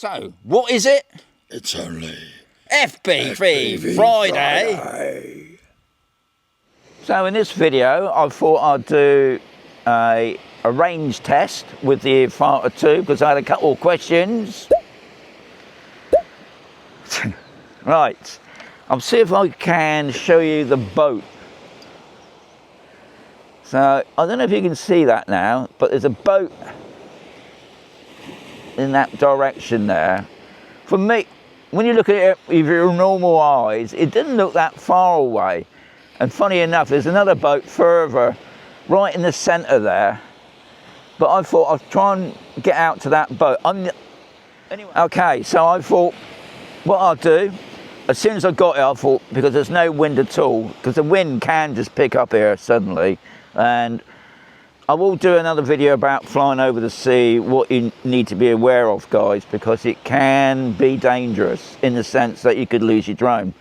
So, what is it? It's only FPV Friday. So in this video, I thought I'd do a range test with the Avata 2 because I had a couple of questions. Right, I'll see if I can show you the boat. So I don't know if you can see that now, but there's a boat in that direction there. For me, when you look at it with your normal eyes, it didn't look that far away. And funny enough, there's another boat further, right in the centre there. But I thought I'd try and get out to that boat. Anyway, okay, so I thought what I'll do, as soon as I got it, I thought, because there's no wind at all, because the wind can just pick up here suddenly. And I will do another video about flying over the sea, what you need to be aware of, guys, because it can be dangerous in the sense that you could lose your drone.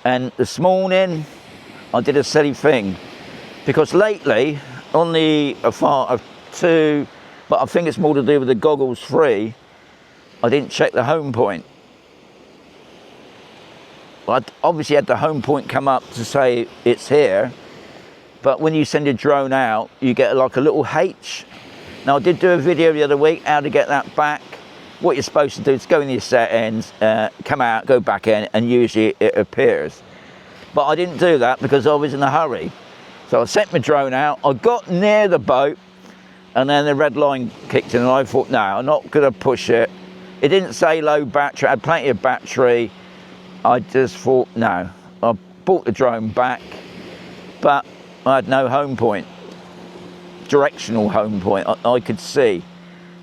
And this morning, I did a silly thing. Because lately, on the Avata 2, but I think it's more to do with the Goggles 3, I didn't check the home point. I obviously had the home point come up to say it's here, but when you send a drone out, you get like a little H. Now I did do a video the other week, how to get that back. What you're supposed to do is go in your settings, come out, go back in, and usually it appears. But I didn't do that because I was in a hurry. So I sent my drone out, I got near the boat, and then the red line kicked in, and I thought, no, I'm not gonna push it. It didn't say low battery, I had plenty of battery. I just thought, no. I brought the drone back, but I had no home point, directional home point, I could see.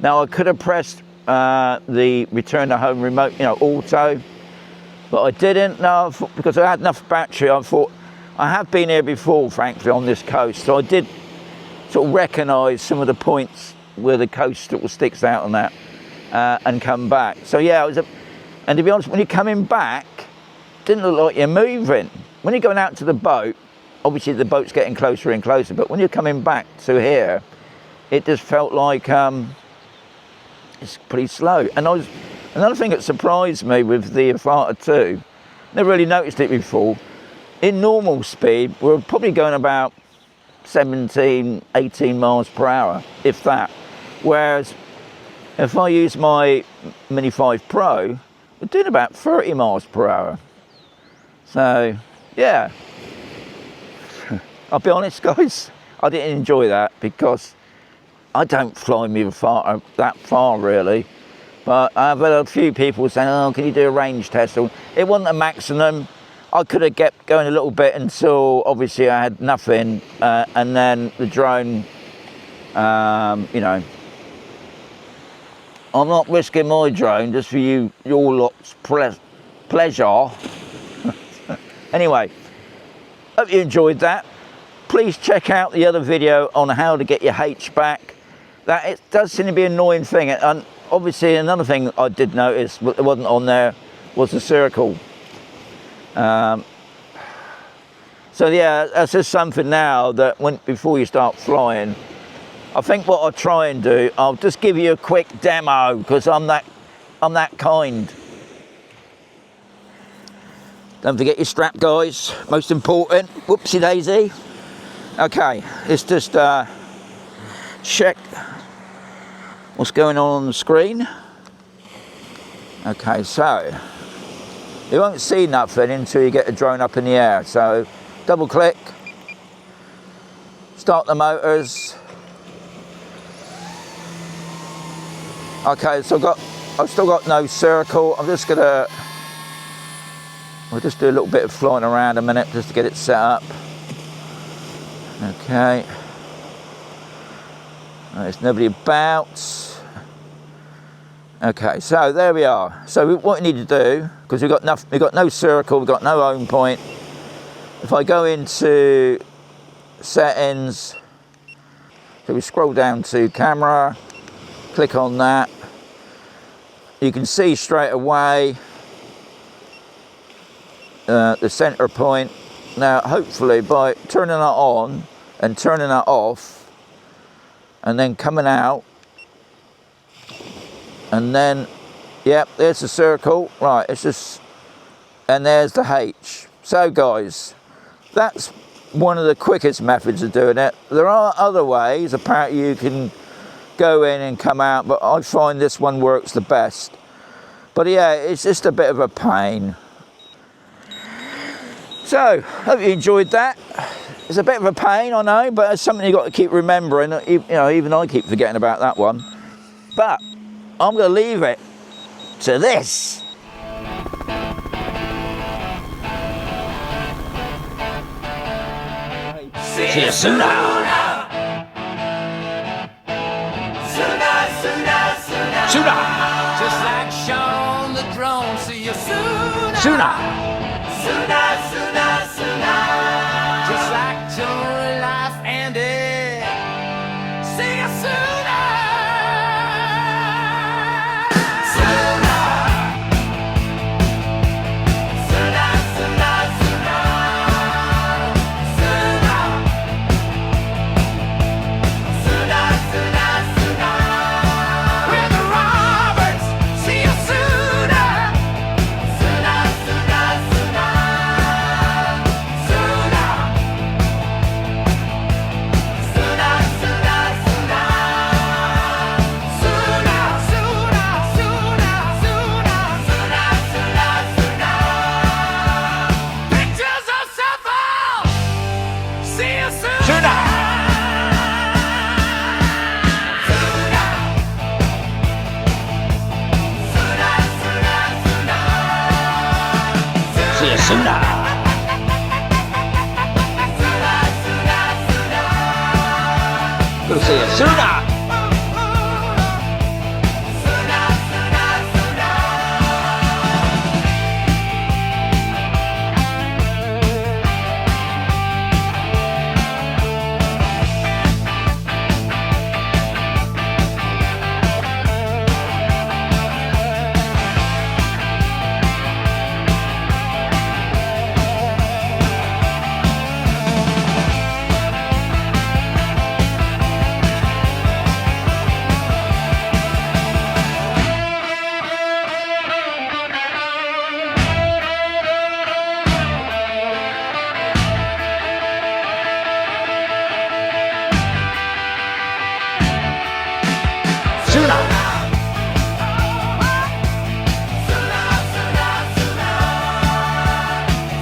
Now I could have pressed the return to home remote, you know, auto, but I didn't, no, because I had enough battery. I thought, I have been here before, frankly, on this coast, so I did sort of recognise some of the points where the coast sort of sticks out on that, and come back. So yeah, it was and to be honest, when you're coming back, it didn't look like you're moving. When you're going out to the boat, obviously the boat's getting closer and closer, but when you're coming back to here, it just felt like it's pretty slow. And another thing that surprised me with the Avata 2, never really noticed it before, in normal speed, we're probably going about 17, 18 miles per hour, if that. Whereas if I use my Mini 5 Pro, we're doing about 30 miles per hour. So, yeah. I'll be honest, guys, I didn't enjoy that because I don't fly me that far, really. But I've had a few people saying, oh, can you do a range test? It wasn't a maximum. I could have kept going a little bit until, obviously, I had nothing. And then the drone, you know, I'm not risking my drone just for your lot's pleasure. Anyway, hope you enjoyed that. Please check out the other video on how to get your H back. That it does seem to be an annoying thing. And obviously another thing I did notice that wasn't on there was the circle. So yeah, that's just something now that before you start flying, I think what I'll try and do, I'll just give you a quick demo because I'm that kind. Don't forget your strap, guys. Most important. Whoopsie daisy. Okay, let's just check what's going on the screen. Okay, so you won't see nothing until you get the drone up in the air. So double click, start the motors. Okay, so I've still got no circle. We'll just do a little bit of flying around a minute just to get it set up. Okay. There's nobody about. Okay, so there we are. So what we need to do, because we've got no circle, we've got no home point. If I go into settings, so we scroll down to camera, click on that, you can see straight away the center point. Now hopefully by turning that on and turning that off and then coming out, and then yep, there's the circle, right, it's just, and there's the H. So guys, that's one of the quickest methods of doing it. There are other ways, apparently you can go in and come out, but I find this one works the best. But yeah, it's just a bit of a pain. So, hope you enjoyed that. It's a bit of a pain, I know, but it's something you've got to keep remembering. You know, even I keep forgetting about that one. But I'm going to leave it to this. See you soon. Sooner. Just like Sean the drone. See you soon. Sooner. Just like Joy Life Andy. See you sooner. Sooner. sooner. We'll see you sooner.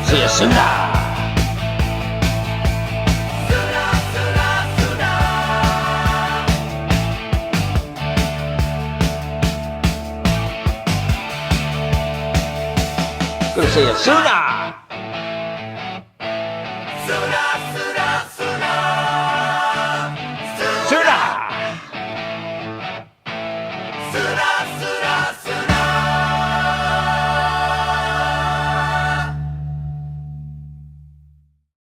See you sooner. We'll see you sooner.